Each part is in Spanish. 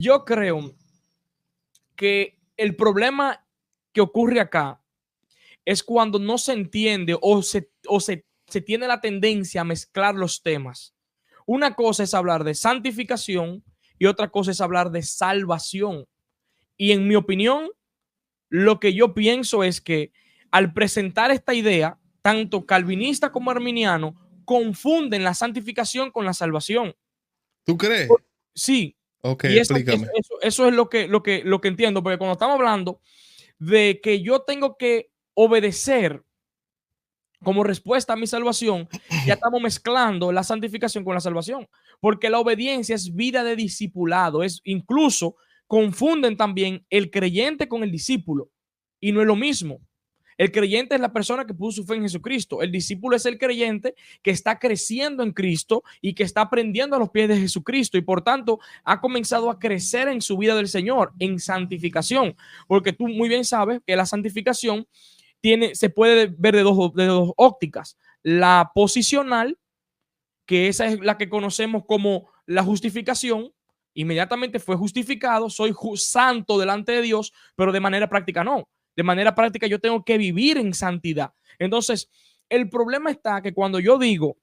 Yo creo que el problema que ocurre acá es cuando no se entiende o se tiene la tendencia a mezclar los temas. Una cosa es hablar de santificación y otra cosa es hablar de salvación. Y en mi opinión, lo que yo pienso es que al presentar esta idea, tanto calvinista como arminiano confunden la santificación con la salvación. ¿Tú crees? Sí, Ok, y explícame. eso es lo que entiendo, porque cuando estamos hablando de que yo tengo que obedecer como respuesta a mi salvación, ya estamos mezclando la santificación con la salvación, porque la obediencia es vida de discipulado, es incluso confunden también el creyente con el discípulo, y no es lo mismo. El creyente es la persona que puso su fe en Jesucristo. El discípulo es el creyente que está creciendo en Cristo y que está aprendiendo a los pies de Jesucristo y por tanto ha comenzado a crecer en su vida del Señor, en santificación. Porque tú muy bien sabes que la santificación se puede ver de dos ópticas. La posicional, que esa es la que conocemos como la justificación, inmediatamente fue justificado, soy santo delante de Dios, pero de manera práctica no. De manera práctica yo tengo que vivir en santidad. Entonces, el problema está que cuando yo digo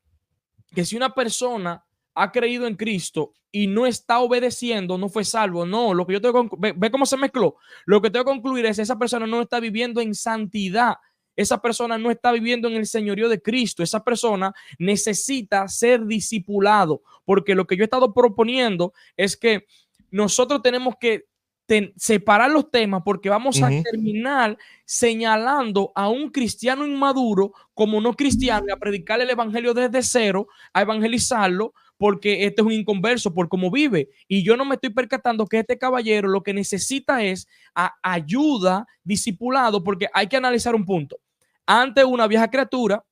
que si una persona ha creído en Cristo y no está obedeciendo, no fue salvo. No, lo que yo tengo que ve cómo se mezcló. Lo que tengo que concluir es esa persona no está viviendo en santidad. Esa persona no está viviendo en el señorío de Cristo. Esa persona necesita ser discipulado, porque lo que yo he estado proponiendo es que nosotros tenemos que separar los temas porque vamos a terminar señalando a un cristiano inmaduro como no cristiano y a predicarle el evangelio desde cero, a evangelizarlo, porque este es un inconverso por cómo vive. Y yo no me estoy percatando que este caballero lo que necesita es ayuda, discipulado, porque hay que analizar un punto. Ante una vieja criatura,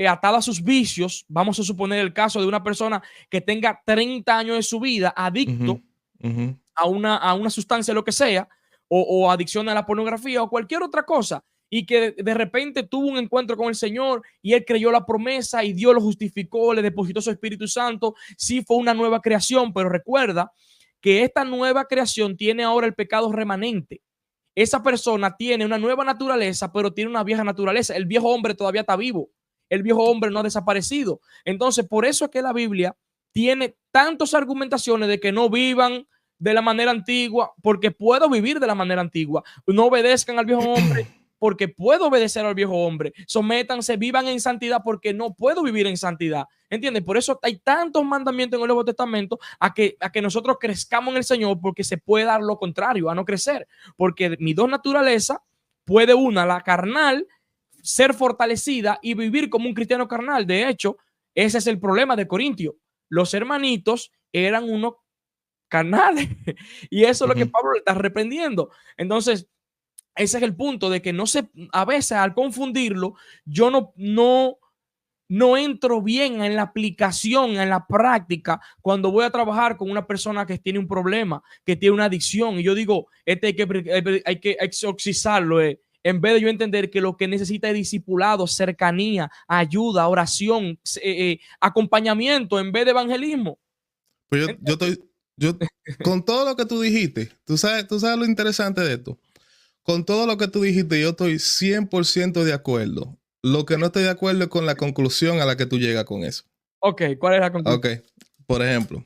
atada a sus vicios, vamos a suponer el caso de una persona que tenga 30 años de su vida adicto a una sustancia, lo que sea, o adicción a la pornografía o cualquier otra cosa, y que de repente tuvo un encuentro con el Señor y él creyó la promesa y Dios lo justificó, le depositó su Espíritu Santo, sí fue una nueva creación, pero recuerda que esta nueva creación tiene ahora el pecado remanente. Esa persona tiene una nueva naturaleza, pero tiene una vieja naturaleza. El viejo hombre todavía está vivo. El viejo hombre no ha desaparecido. Entonces, por eso es que la Biblia tiene tantas argumentaciones de que no vivan de la manera antigua, porque puedo vivir de la manera antigua. No obedezcan al viejo hombre, porque puedo obedecer al viejo hombre. Sométanse, vivan en santidad, porque no puedo vivir en santidad. ¿Entiendes? Por eso hay tantos mandamientos en el Nuevo Testamento a que nosotros crezcamos en el Señor, porque se puede dar lo contrario, a no crecer. Porque mi dos naturalezas puede una, la carnal, ser fortalecida y vivir como un cristiano carnal. De hecho, ese es el problema de Corintio. Los hermanitos eran unos carnales y eso es lo que Pablo le está reprendiendo. Entonces, ese es el punto de que a veces al confundirlo, yo no entro bien en la aplicación, en la práctica, cuando voy a trabajar con una persona que tiene un problema, que tiene una adicción, y yo digo, hay que exorcizarlo, en vez de yo entender que lo que necesita es discipulado, cercanía, ayuda, oración, acompañamiento, en vez de evangelismo. Pues con todo lo que tú dijiste, tú sabes lo interesante de esto. Con todo lo que tú dijiste, yo estoy 100% de acuerdo. Lo que no estoy de acuerdo es con la conclusión a la que tú llegas con eso. Ok, ¿cuál es la conclusión? Ok, por ejemplo,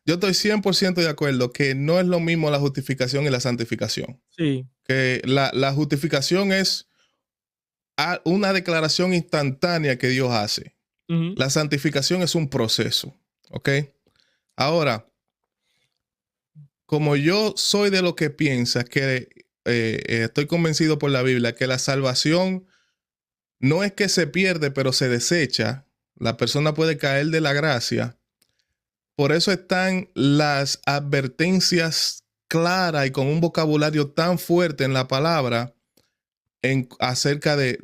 yo estoy 100% de acuerdo que no es lo mismo la justificación y la santificación. Sí. Que la justificación es una declaración instantánea que Dios hace. La santificación es un proceso. Ok. Ahora, como yo soy de lo que piensa que estoy convencido por la Biblia que la salvación no es que se pierde, pero se desecha. La persona puede caer de la gracia. Por eso están las advertencias claras y con un vocabulario tan fuerte en la palabra acerca de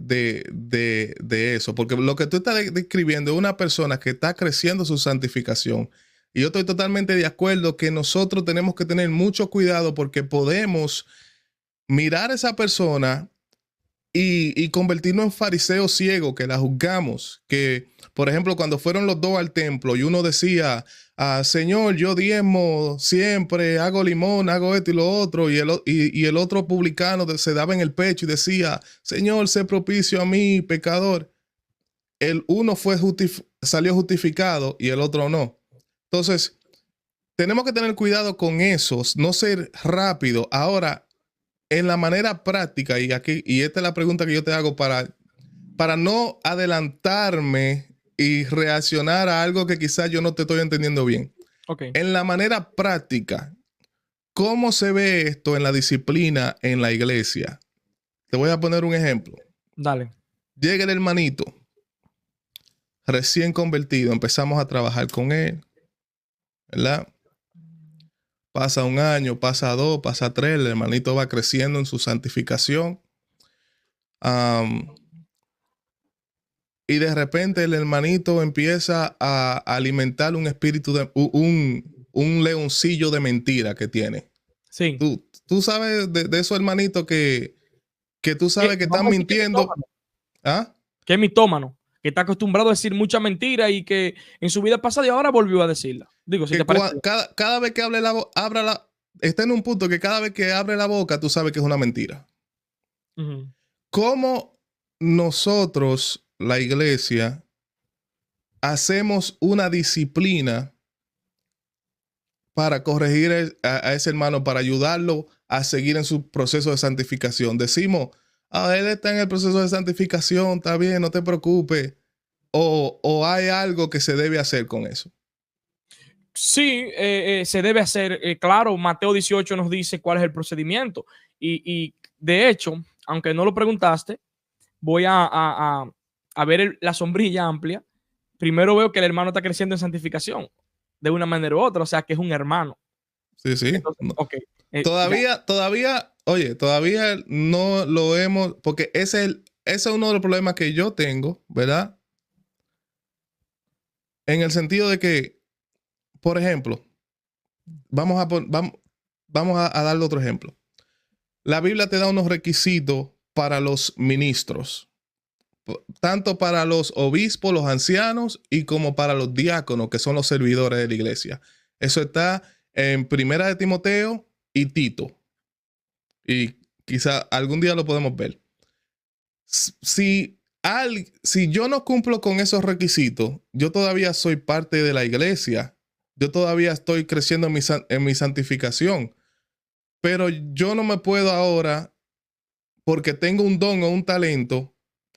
eso. Porque lo que tú estás describiendo es una persona que está creciendo su santificación. Y yo estoy totalmente de acuerdo que nosotros tenemos que tener mucho cuidado porque podemos mirar a esa persona y convertirnos en fariseos ciegos que la juzgamos. Que, por ejemplo, cuando fueron los dos al templo y uno decía, Señor, yo diezmo siempre, hago limón, hago esto y lo otro, y el otro publicano se daba en el pecho y decía, Señor, sé propicio a mí, pecador. El uno salió justificado y el otro no. Entonces, tenemos que tener cuidado con esos, no ser rápido. Ahora, en la manera práctica, y esta es la pregunta que yo te hago para no adelantarme y reaccionar a algo que quizás yo no te estoy entendiendo bien. Okay. En la manera práctica, ¿cómo se ve esto en la disciplina en la iglesia? Te voy a poner un ejemplo. Dale. Llega el hermanito, recién convertido, empezamos a trabajar con él, ¿verdad? Pasa un año, pasa dos, pasa tres, el hermanito va creciendo en su santificación. Y de repente el hermanito empieza a alimentar un espíritu un leoncillo de mentira que tiene. Sí. Tú sabes de esos hermanitos que tú sabes que están mintiendo. ¿Ah? Que es mitómano, que está acostumbrado a decir mucha mentira y que en su vida pasada y ahora volvió a decirla. Digo, si te parece. Cada vez que está en un punto que cada vez que abre la boca, tú sabes que es una mentira. ¿Cómo nosotros, la iglesia, hacemos una disciplina para corregir a ese hermano, para ayudarlo a seguir en su proceso de santificación? Decimos, él está en el proceso de santificación, está bien, no te preocupes. O hay algo que se debe hacer con eso. Sí, se debe hacer. Claro, Mateo 18 nos dice cuál es el procedimiento. Y de hecho, aunque no lo preguntaste, voy a ver la sombrilla amplia. Primero veo que el hermano está creciendo en santificación de una manera u otra, o sea que es un hermano. Sí, sí. Entonces, no. Okay. Todavía no lo hemos, porque ese es uno de los problemas que yo tengo, ¿verdad? En el sentido de que, por ejemplo, vamos a darle otro ejemplo. La Biblia te da unos requisitos para los ministros, tanto para los obispos, los ancianos, y como para los diáconos, que son los servidores de la iglesia. Eso está en Primera de Timoteo y Tito. Y quizá algún día lo podemos ver. Si yo no cumplo con esos requisitos, yo todavía soy parte de la iglesia. Yo todavía estoy creciendo en mi santificación. Pero yo no me puedo ahora, porque tengo un don o un talento,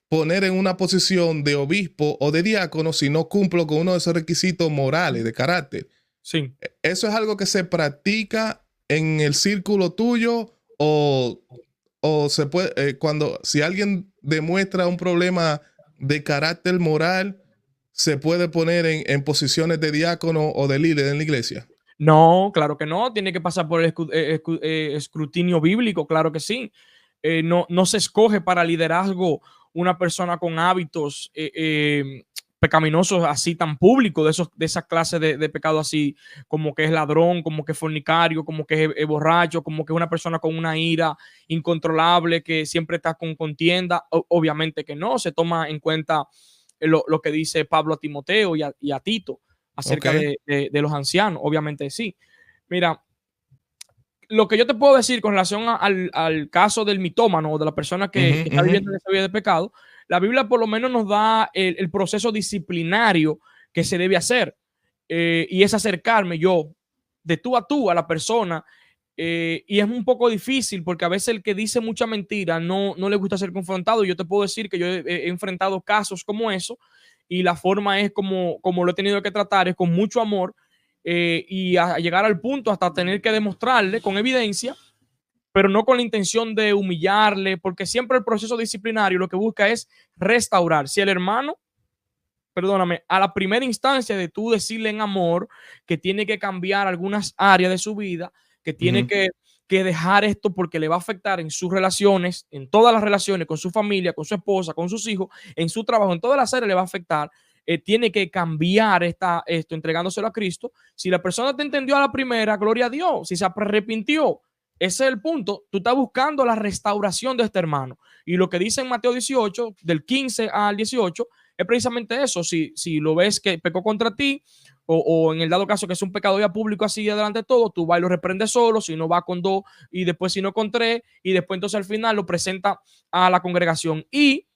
poner en una posición de obispo o de diácono si no cumplo con uno de esos requisitos morales, de carácter. Sí. ¿Eso es algo que se practica en el círculo tuyo o se puede, si alguien demuestra un problema de carácter moral, se puede poner en posiciones de diácono o de líder en la iglesia? No, claro que no. Tiene que pasar por el escrutinio bíblico, claro que sí. No se escoge para liderazgo una persona con hábitos pecaminosos así tan públicos, de esa clase de pecado así, como que es ladrón, como que es fornicario, como que es borracho, como que es una persona con una ira incontrolable, que siempre está con contienda. Obviamente que no, se toma en cuenta lo que dice Pablo a Timoteo y a Tito acerca de los ancianos, obviamente sí. Mira, lo que yo te puedo decir con relación al caso del mitómano o de la persona que está viviendo en esa vida de pecado, la Biblia por lo menos nos da el proceso disciplinario que se debe hacer, y es acercarme yo de tú a la persona, y es un poco difícil porque a veces el que dice mucha mentira no le gusta ser confrontado. Yo te puedo decir que yo he enfrentado casos como eso, y la forma es como lo he tenido que tratar, es con mucho amor, y a llegar al punto hasta tener que demostrarle con evidencia, pero no con la intención de humillarle, porque siempre el proceso disciplinario lo que busca es restaurar. Si el hermano, perdóname, a la primera instancia de tú decirle en amor que tiene que cambiar algunas áreas de su vida, que tiene que dejar esto porque le va a afectar en sus relaciones, en todas las relaciones, con su familia, con su esposa, con sus hijos, en su trabajo, en todas las áreas le va a afectar. Tiene que cambiar esto entregándoselo a Cristo. Si la persona te entendió a la primera, gloria a Dios. Si se arrepintió, ese es el punto. Tú estás buscando la restauración de este hermano. Y lo que dice en Mateo 18, del 15 al 18, es precisamente eso. Si lo ves que pecó contra ti, o en el dado caso que es un pecado ya público así delante de todo, tú vas y lo reprendes solo, si no va con dos, y después si no con tres, y después entonces al final lo presenta a la congregación. Y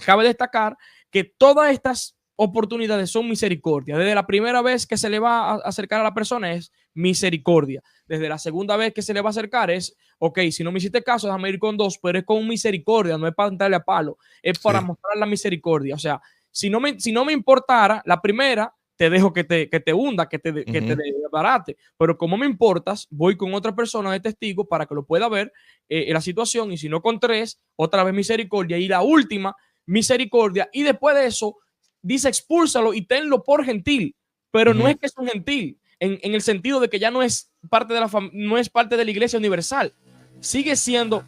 cabe destacar que todas estas oportunidades son misericordia. Desde la primera vez que se le va a acercar a la persona es misericordia. Desde la segunda vez que se le va a acercar es, ok, si no me hiciste caso, déjame ir con dos, pero es con misericordia, no es para entrarle a palo, es para mostrar la misericordia. O sea, si no me importara la primera, te dejo que te hunda, que te desbarate. Pero como me importas, voy con otra persona de testigo para que lo pueda ver la situación. Y si no con tres, otra vez misericordia. Y la última, misericordia. Y después de eso, dice expúlsalo y tenlo por gentil. Pero no es que es un gentil en el sentido de que ya no es parte de no es parte de la iglesia universal. Sigue siendo,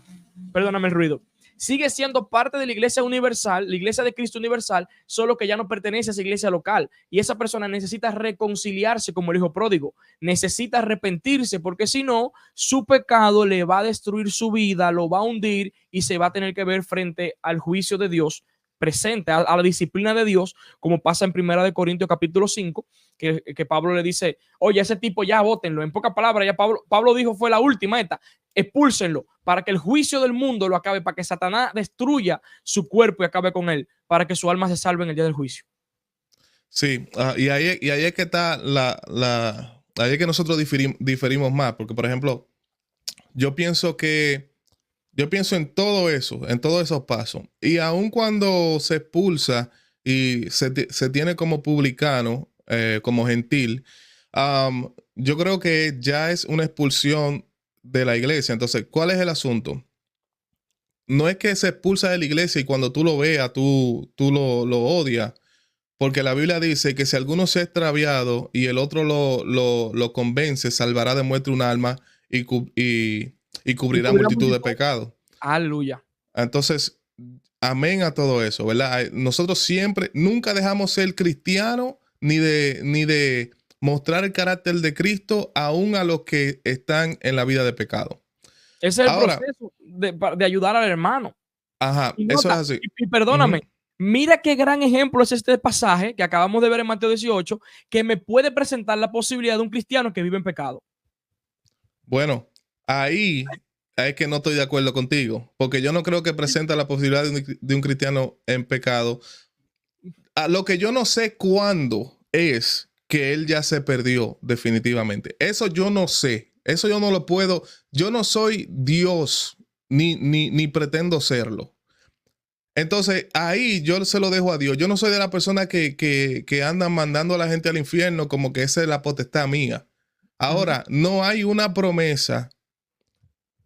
perdóname el ruido, sigue siendo parte de la iglesia universal, la iglesia de Cristo universal, solo que ya no pertenece a esa iglesia local. Y esa persona necesita reconciliarse como el hijo pródigo, necesita arrepentirse, porque si no, su pecado le va a destruir su vida, lo va a hundir y se va a tener que ver frente al juicio de Dios presente, a la disciplina de Dios, como pasa en 1 Corintios capítulo 5, que Pablo le dice, oye, ese tipo ya bótenlo. En pocas palabras, ya Pablo dijo, fue la última esta, expúlsenlo, para que el juicio del mundo lo acabe, para que Satanás destruya su cuerpo y acabe con él, para que su alma se salve en el día del juicio. Sí, y ahí es que está ahí es que nosotros diferimos más, porque por ejemplo, yo pienso en todo eso, en todos esos pasos, y aun cuando se expulsa y se tiene como publicano, como gentil, yo creo que ya es una expulsión de la iglesia. Entonces, ¿cuál es el asunto? No es que se expulsa de la iglesia y cuando tú lo veas, tú lo odias. Porque la Biblia dice que si alguno se ha extraviado y el otro lo convence, salvará de muerte un alma y cubrirá multitud de pecados. Aleluya. Entonces, amén a todo eso, ¿verdad? Nosotros siempre, nunca dejamos ser cristianos ni de mostrar el carácter de Cristo aún a los que están en la vida de pecado. Ese es el proceso de ayudar al hermano. Ajá, eso es así. Y perdóname, mira qué gran ejemplo es este pasaje que acabamos de ver en Mateo 18, que me puede presentar la posibilidad de un cristiano que vive en pecado. Bueno, ahí es que no estoy de acuerdo contigo, porque yo no creo que presenta la posibilidad de un cristiano en pecado. A lo que yo no sé cuándo es que él ya se perdió definitivamente. Eso yo no sé. Eso yo no lo puedo. Yo no soy Dios ni pretendo serlo. Entonces, ahí yo se lo dejo a Dios. Yo no soy de la persona que andan mandando a la gente al infierno como que esa es la potestad mía. Ahora, no hay una promesa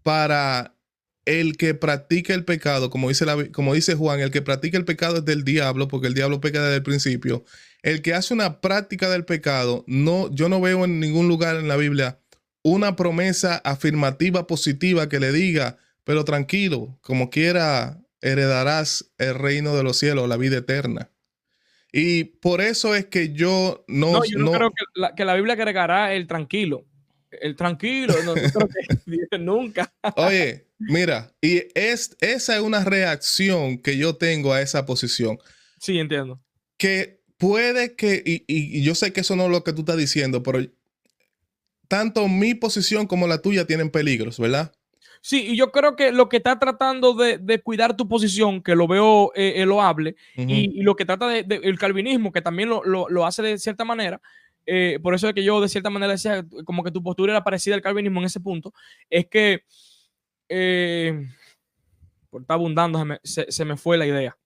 para el que practica el pecado, como dice Juan, el que practica el pecado es del diablo, porque el diablo peca desde el principio. El que hace una práctica del pecado, yo no veo en ningún lugar en la Biblia una promesa afirmativa positiva que le diga, pero tranquilo, como quiera heredarás el reino de los cielos, la vida eterna. Y por eso es que yo no creo que la Biblia agregará el tranquilo. El tranquilo, no creo que nunca. Oye, mira, y esa es una reacción que yo tengo a esa posición. Sí, entiendo. Que puede que, y yo sé que eso no es lo que tú estás diciendo, pero tanto mi posición como la tuya tienen peligros, ¿verdad? Sí, y yo creo que lo que está tratando de cuidar tu posición, que lo veo loable, y lo que trata el calvinismo, que también lo hace de cierta manera, por eso es que yo de cierta manera decía como que tu postura era parecida al calvinismo en ese punto, es que por estar abundando se me fue la idea.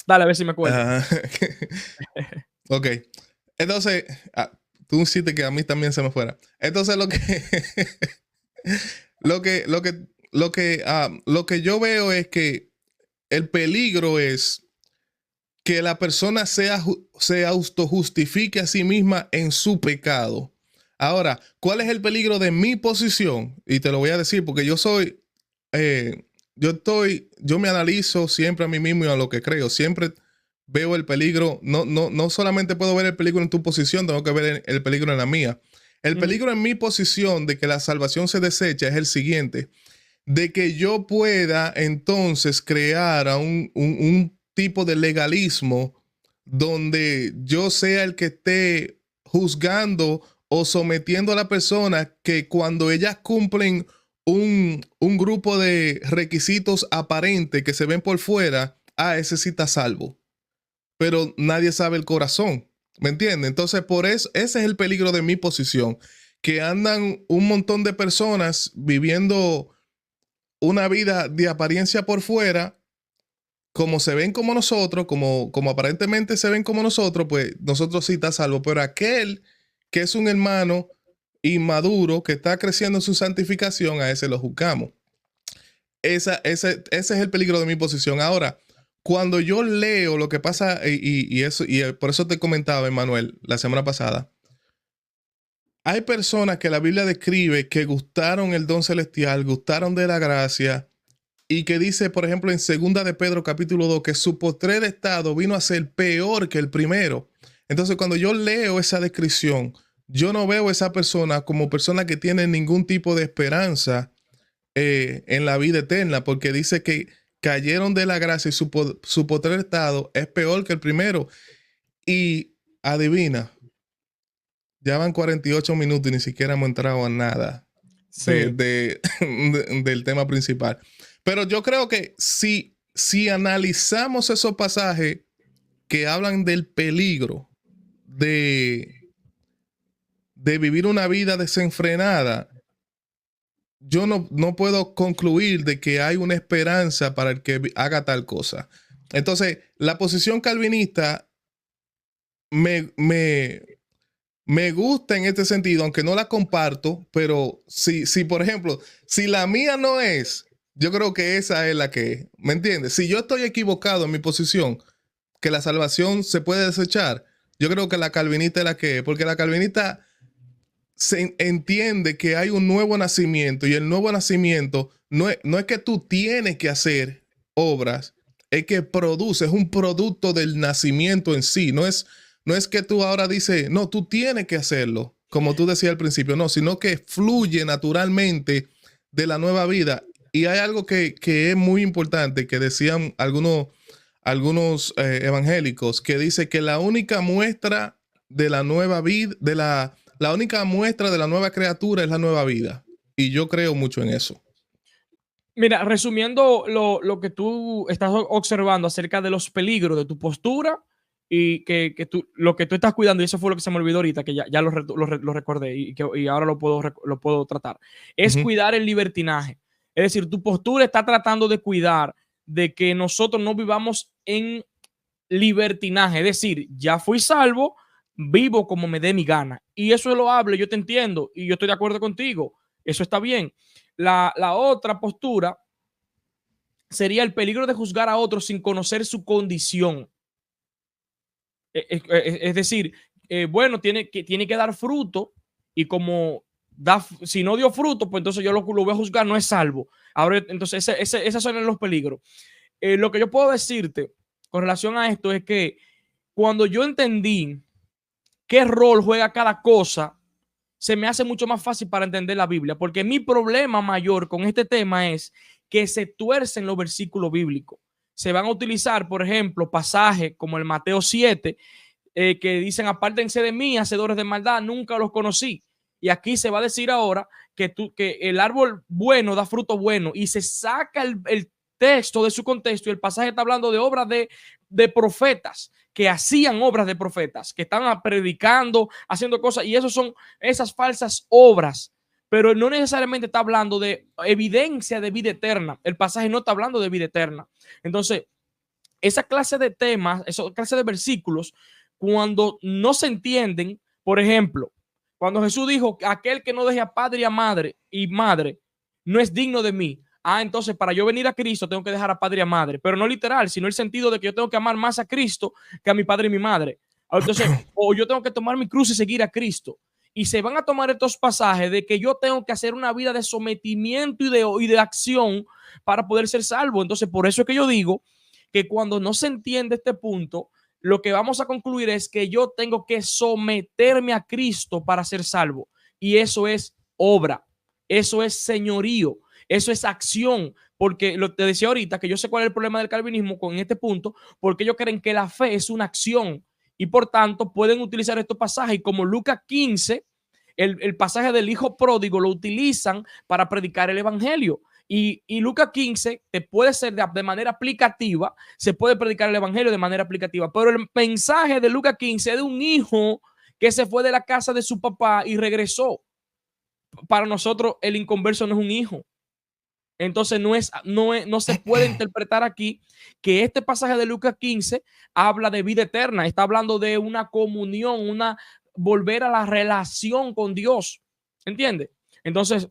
Dale, a ver si me acuerdo. Ok. Entonces, tú hiciste que a mí también se me fuera. Entonces, lo que yo veo es que el peligro es que la persona se autojustifique a sí misma en su pecado. Ahora, ¿cuál es el peligro de mi posición? Y te lo voy a decir porque yo me analizo siempre a mí mismo y a lo que creo. Siempre veo el peligro. No solamente puedo ver el peligro en tu posición, tengo que ver el peligro en la mía. El peligro en mi posición de que la salvación se desecha es el siguiente, de que yo pueda entonces crear a un tipo de legalismo donde yo sea el que esté juzgando o sometiendo a la persona que cuando ellas cumplen un grupo de requisitos aparentes que se ven por fuera, ese sí está salvo. Pero nadie sabe el corazón, ¿me entiendes? Entonces, por eso, ese es el peligro de mi posición, que andan un montón de personas viviendo una vida de apariencia por fuera, como se ven como nosotros, como aparentemente se ven como nosotros, pues nosotros sí está salvo, pero aquel que es un hermano inmaduro que está creciendo en su santificación, a ese lo juzgamos. Ese es el peligro de mi posición. Ahora, cuando yo leo lo que pasa, y por eso te comentaba, Emmanuel, la semana pasada, hay personas que la Biblia describe que gustaron el don celestial, gustaron de la gracia, y que dice, por ejemplo, en segunda de Pedro capítulo 2, que su postrer estado vino a ser peor que el primero. Entonces, cuando yo leo esa descripción, yo no veo a esa persona como persona que tiene ningún tipo de esperanza en la vida eterna, porque dice que cayeron de la gracia y su postrer estado es peor que el primero. Y adivina, ya van 48 minutos y ni siquiera hemos entrado a nada del tema principal. Pero yo creo que si analizamos esos pasajes que hablan del peligro de vivir una vida desenfrenada, yo no puedo concluir de que hay una esperanza para el que haga tal cosa. Entonces, la posición calvinista me gusta en este sentido, aunque no la comparto, pero si por ejemplo, si la mía no es, yo creo que esa es la que es, ¿me entiendes? Si yo estoy equivocado en mi posición, que la salvación se puede desechar, yo creo que la calvinista es la que es, porque la calvinista se entiende que hay un nuevo nacimiento y el nuevo nacimiento no es que tú tienes que hacer obras, es que produce, es un producto del nacimiento en sí, no es que tú ahora dices, no, tú tienes que hacerlo, como tú decías al principio, no, sino que fluye naturalmente de la nueva vida. Y hay algo que es muy importante, que decían algunos evangélicos, que dice que la única muestra de la nueva vida, la única muestra de la nueva criatura es la nueva vida. Y yo creo mucho en eso. Mira, resumiendo lo que tú estás observando acerca de los peligros de tu postura y lo que tú estás cuidando, y eso fue lo que se me olvidó ahorita, que ya lo recordé y ahora lo puedo tratar, es cuidar el libertinaje. Es decir, tu postura está tratando de cuidar de que nosotros no vivamos en libertinaje, es decir, ya fui salvo, vivo como me dé mi gana. Y eso lo hablo, yo te entiendo y yo estoy de acuerdo contigo, eso está bien. La otra postura sería el peligro de juzgar a otros sin conocer su condición. Es decir, bueno, tiene que dar fruto y como si no dio fruto, pues entonces yo lo voy a juzgar, no es salvo. Ahora, entonces, esos son los peligros. Lo que yo puedo decirte con relación a esto es que cuando yo entendí qué rol juega cada cosa, se me hace mucho más fácil para entender la Biblia, porque mi problema mayor con este tema es que se tuercen los versículos bíblicos. Se van a utilizar, por ejemplo, pasajes como el Mateo 7, que dicen, apártense de mí, hacedores de maldad, nunca los conocí. Y aquí se va a decir ahora que el árbol bueno da fruto bueno, y se saca el texto de su contexto, y el pasaje está hablando de obras de profetas, que hacían obras de profetas, que estaban predicando, haciendo cosas, y esos son esas falsas obras, pero no necesariamente está hablando de evidencia de vida eterna. El pasaje no está hablando de vida eterna. Entonces, esa clase de temas, esa clase de versículos, cuando no se entienden, por ejemplo, cuando Jesús dijo, aquel que no deje a padre y madre no es digno de mí. Entonces para yo venir a Cristo tengo que dejar a padre y a madre, pero no literal, sino el sentido de que yo tengo que amar más a Cristo que a mi padre y mi madre. Entonces, o yo tengo que tomar mi cruz y seguir a Cristo. Y se van a tomar estos pasajes de que yo tengo que hacer una vida de sometimiento y de acción para poder ser salvo. Entonces, por eso es que yo digo que cuando no se entiende este punto, lo que vamos a concluir es que yo tengo que someterme a Cristo para ser salvo. y eso es obra, eso es señorío, eso es acción, porque te decía ahorita que yo sé cuál es el problema del calvinismo con este punto, porque ellos creen que la fe es una acción y por tanto pueden utilizar estos pasajes y como Lucas 15, el pasaje del hijo pródigo lo utilizan para predicar el evangelio. Y Lucas 15 te puede ser de manera aplicativa, se puede predicar el evangelio de manera aplicativa, pero el mensaje de Lucas 15 es de un hijo que se fue de la casa de su papá y regresó. Para nosotros el inconverso no es un hijo. Entonces no se puede interpretar aquí que este pasaje de Lucas 15 habla de vida eterna, está hablando de una comunión, volver a la relación con Dios, ¿entiendes? Entonces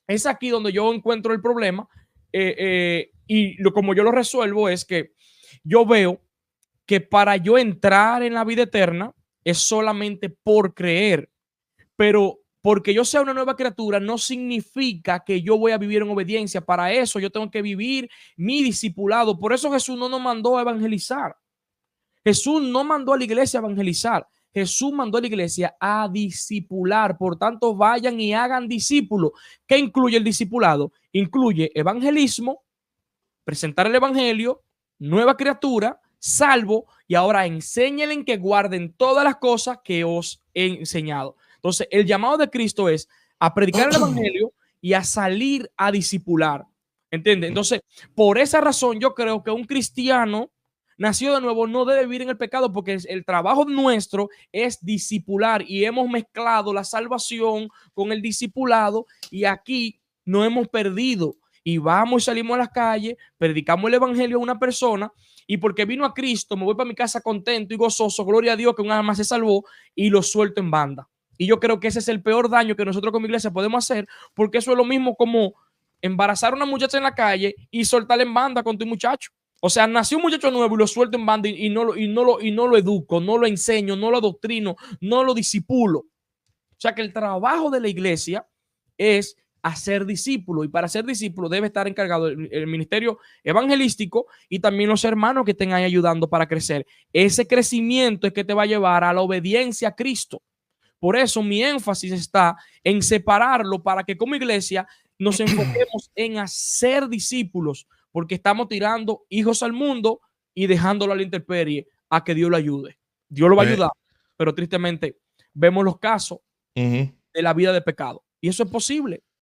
es aquí donde yo encuentro el problema como yo lo resuelvo es que yo veo que para yo entrar en la vida eterna es solamente por creer, pero porque yo sea una nueva criatura no significa que yo voy a vivir en obediencia. Para eso yo tengo que vivir mi discipulado. Por eso Jesús no nos mandó a evangelizar. Jesús no mandó a la iglesia a evangelizar. Jesús mandó a la iglesia a discipular. Por tanto, vayan y hagan discípulos. ¿Qué incluye el discipulado? Incluye evangelismo, presentar el evangelio, nueva criatura, salvo, y ahora enséñenle que guarden todas las cosas que os he enseñado. Entonces, el llamado de Cristo es a predicar el evangelio y a salir a discipular. ¿Entiendes? Entonces, por esa razón, yo creo que un cristiano nacido de nuevo no debe vivir en el pecado porque el trabajo nuestro es discipular y hemos mezclado la salvación con el discipulado y aquí no hemos perdido y vamos y salimos a las calles, predicamos el evangelio a una persona y porque vino a Cristo me voy para mi casa contento y gozoso, gloria a Dios que un alma se salvó y lo suelto en banda. Y yo creo que ese es el peor daño que nosotros como iglesia podemos hacer porque eso es lo mismo como embarazar a una muchacha en la calle y soltarla en banda con tu muchacho. O sea, nació un muchacho nuevo y lo suelto en banda y no lo educo, no lo enseño, no lo adoctrino, no lo disipulo. O sea que el trabajo de la iglesia es hacer discípulo y para ser discípulo debe estar encargado el ministerio evangelístico y también los hermanos que estén ahí ayudando para crecer. Ese crecimiento es que te va a llevar a la obediencia a Cristo. Por eso mi énfasis está en separarlo para que como iglesia nos enfoquemos en hacer discípulos, porque estamos tirando hijos al mundo y dejándolo a la intemperie a que Dios lo ayude. Dios lo va a ayudar, pero tristemente vemos los casos de la vida de pecado. Y eso es posible.